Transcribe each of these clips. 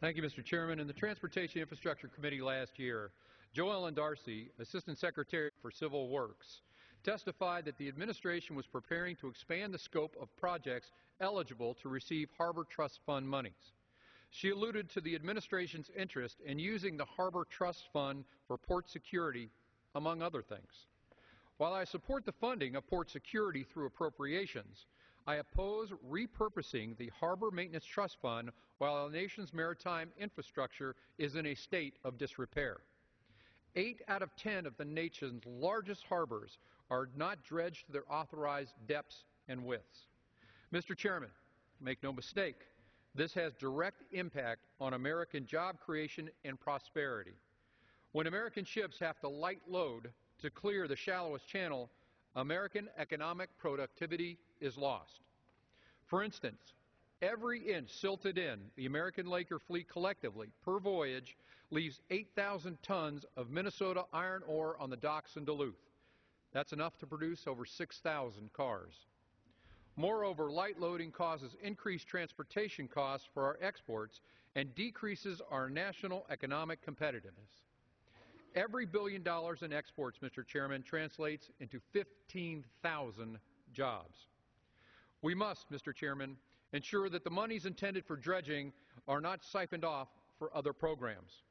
Thank you, Mr. Chairman. In the Transportation Infrastructure Committee last year, Joe Ellen Darcy, Assistant Secretary for Civil Works, testified that the administration was preparing to expand the scope of projects eligible to receive Harbor Trust Fund monies. She alluded to the administration's interest in using the Harbor Trust Fund for port security, among other things. While I support the funding of port security through appropriations, I oppose repurposing the Harbor Maintenance Trust Fund while our nation's maritime infrastructure is in a state of disrepair. 8 out of 10 of the nation's largest harbors are not dredged to their authorized depths and widths. Mr. Chairman, make no mistake, this has direct impact on American job creation and prosperity. When American ships have to light load to clear the shallowest channel, American economic productivity is lost. For instance, every inch silted in the American Laker fleet collectively per voyage leaves 8,000 tons of Minnesota iron ore on the docks in Duluth. That's enough to produce over 6,000 cars. Moreover, light loading causes increased transportation costs for our exports and decreases our national economic competitiveness. Every $1 billion in exports, Mr. Chairman, translates into 15,000 jobs. We must, Mr. Chairman, ensure that the monies intended for dredging are not siphoned off for other programs.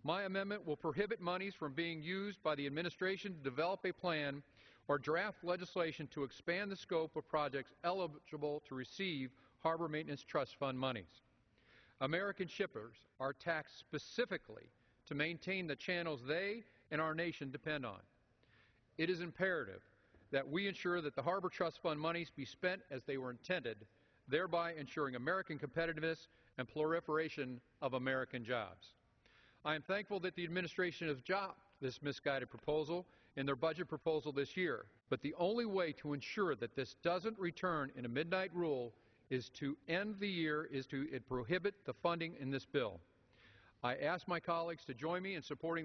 My amendment will prohibit monies from being used by the administration to develop a plan or draft legislation to expand the scope of projects eligible to receive Harbor Maintenance Trust Fund monies. American shippers are taxed specifically to maintain the channels they and our nation depend on. It is imperative that we ensure that the Harbor Trust Fund monies be spent as they were intended, thereby ensuring American competitiveness and proliferation of American jobs. I am thankful that the administration has dropped this misguided proposal in their budget proposal this year, but the only way to ensure that this doesn't return in a midnight rule is to end the year, is to prohibit the funding in this bill. I ask my colleagues to join me in supporting